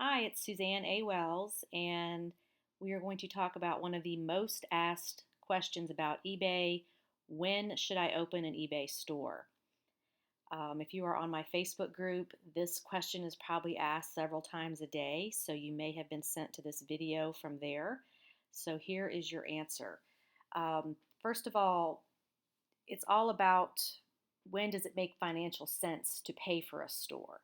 Hi, it's Suzanne A. Wells, and we are going to talk about one of the most asked questions about eBay. When should I open an eBay store? If you are on my Facebook group, this question is probably asked several times a day, so you may have been sent to this video from there. So here is your answer. First of all, it's all about when does it make financial sense to pay for a store?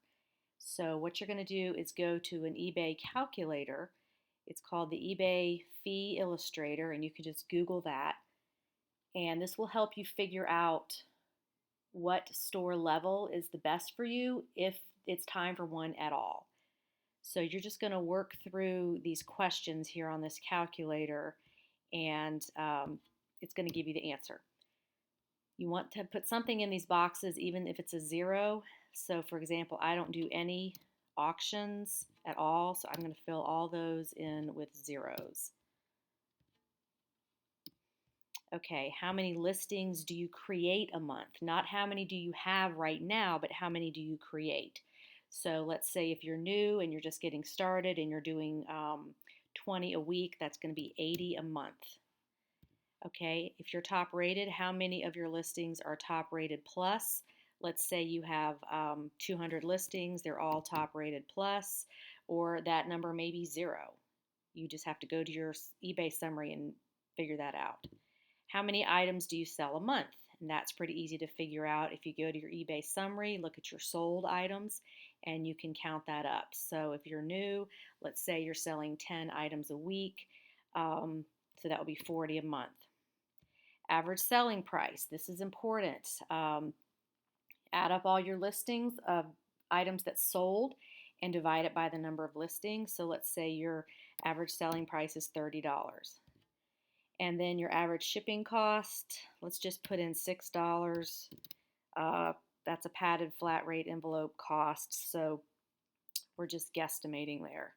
So what you're going to do is go to an eBay calculator. It's called the eBay Fee Illustrator, and you can just Google that. And this will help you figure out what store level is the best for you if it's time for one at all. So you're just going to work through these questions here on this calculator, and it's going to give you the answer. You want to put something in these boxes even if it's a zero. So for example, I don't do any auctions at all, so I'm going to fill all those in with zeros. Okay, how many listings do you create a month? Not how many do you have right now, but how many do you create? So let's say if you're new and you're just getting started and you're doing 20 a week, that's going to be 80 a month. Okay, if you're top rated, how many of your listings are top rated plus? Let's say you have 200 listings, they're all top rated plus, or that number may be zero. You just have to go to your eBay summary and figure that out. How many items do you sell a month? And that's pretty easy to figure out. If you go to your eBay summary, look at your sold items, and you can count that up. So if you're new, let's say you're selling 10 items a week, so that would be 40 a month. Average selling price. This is important. Add up all your listings of items that sold and divide it by the number of listings. So let's say your average selling price is $30. And then your average shipping cost, let's just put in $6. That's a padded flat rate envelope cost, so we're just guesstimating there.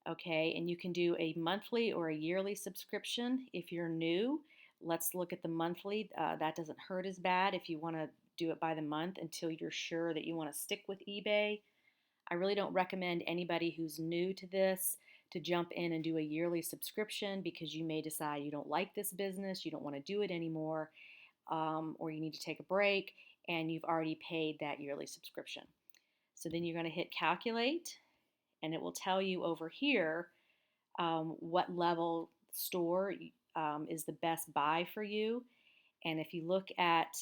Okay, and you can do a monthly or a yearly subscription if you're new. Let's look at the monthly. That doesn't hurt as bad if you want to do it by the month until you're sure that you want to stick with eBay. I really don't recommend anybody who's new to this to jump in and do a yearly subscription because you may decide you don't like this business, you don't want to do it anymore, or you need to take a break and you've already paid that yearly subscription. So then you're going to hit calculate, and it will tell you over here what level store is the best buy for you. And if you look at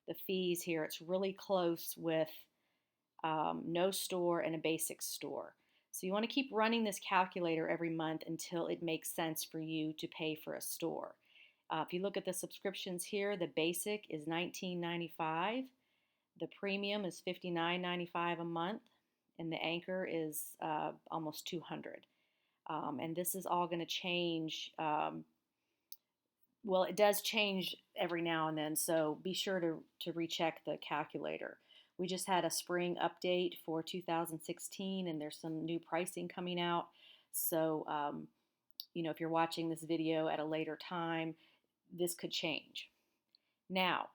the fees here, it's really close with no store and a basic store. So you want to keep running this calculator every month until it makes sense for you to pay for a store. If you look at the subscriptions here, the basic is $19.95, the premium is $59.95 a month, and the anchor is almost $200. And this is all going to change. Well, it does change every now and then, so be sure to recheck the calculator. We just had a spring update for 2016, and there's some new pricing coming out. So, if you're watching this video at a later time, this could change. Now,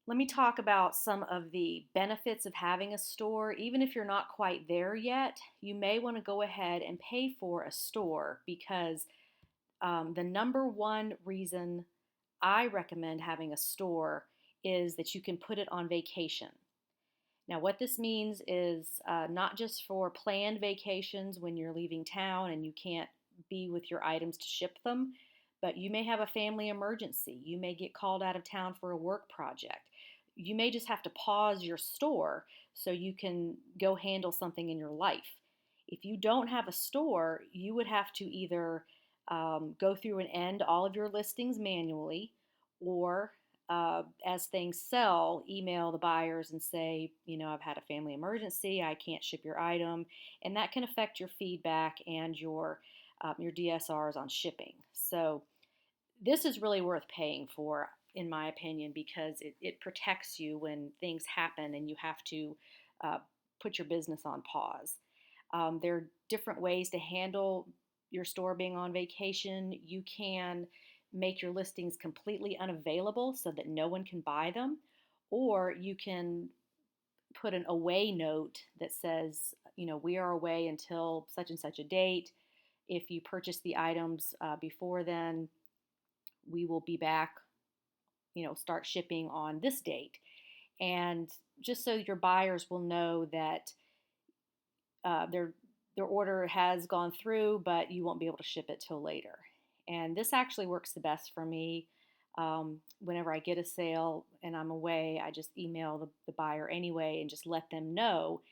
let me talk about some of the benefits of having a store. Even if you're not quite there yet, you may want to go ahead and pay for a store because the number one reason I recommend having a store is that you can put it on vacation. Now, what this means is not just for planned vacations when you're leaving town and you can't be with your items to ship them, but you may have a family emergency. You may get called out of town for a work project. You may just have to pause your store so you can go handle something in your life. If you don't have a store, you would have to either go through and end all of your listings manually, or as things sell, email the buyers and say, I've had a family emergency, I can't ship your item, and that can affect your feedback and your DSRs on shipping. So this is really worth paying for, in my opinion, because it protects you when things happen and you have to put your business on pause. There are different ways to handle your store being on vacation. You can make your listings completely unavailable so that no one can buy them, or you can put an away note that says we are away until such and such a date. If you purchase the items before then, we will be back, start shipping on this date. And just so your buyers will know that their order has gone through, but you won't be able to ship it till later. And this actually works the best for me. Whenever I get a sale and I'm away, I just email the buyer anyway and just let them know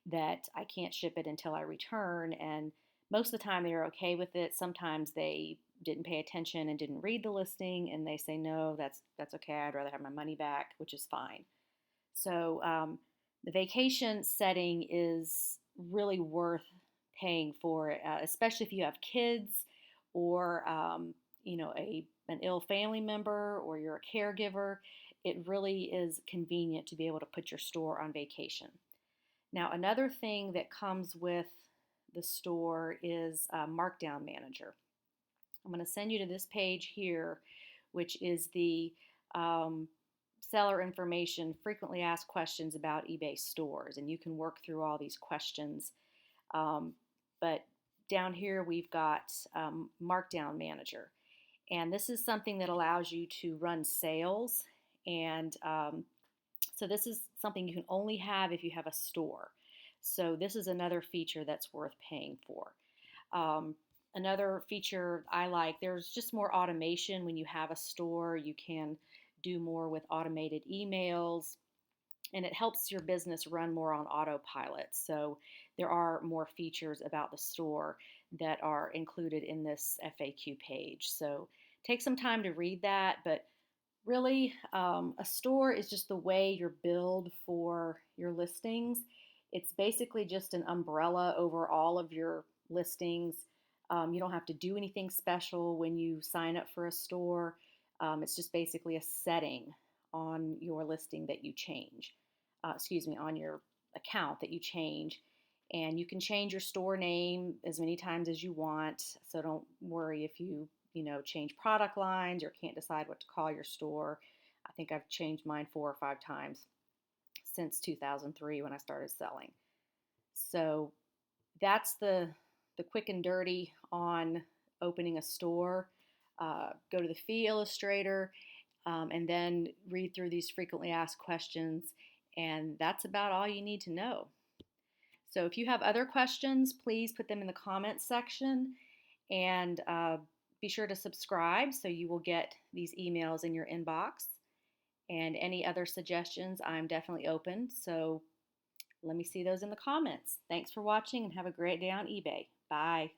that I can't ship it until I return. And most of the time they're okay with it. Sometimes they didn't pay attention and didn't read the listing, and they say, no, that's okay. I'd rather have my money back, which is fine. So the vacation setting is really worth paying for, especially if you have kids or an ill family member or you're a caregiver. It really is convenient to be able to put your store on vacation. Now, another thing that comes with the store is Markdown Manager. I'm going to send you to this page here, which is the seller information, frequently asked questions about eBay stores, and you can work through all these questions. But down here we've got Markdown Manager, and this is something that allows you to run sales. And so this is something you can only have if you have a store. So this is another feature that's worth paying for. Another feature I like, there's just more automation when you have a store. You can do more with automated emails, and it helps your business run more on autopilot. So there are more features about the store that are included in this FAQ page. So take some time to read that, but really, a store is just the way you're billed for your listings. It's basically just an umbrella over all of your listings. You don't have to do anything special when you sign up for a store. It's just basically a setting on your listing that you change. On your account that you change. And you can change your store name as many times as you want. So don't worry if you change product lines or can't decide what to call your store. I think I've changed mine 4 or 5 times since 2003 when I started selling. So that's the quick and dirty on opening a store. Go to the Fee Illustrator and then read through these frequently asked questions, and that's about all you need to know. So if you have other questions, please put them in the comments section, and be sure to subscribe so you will get these emails in your inbox. And any other suggestions, I'm definitely open. So let me see those in the comments. Thanks for watching and have a great day on eBay. Bye.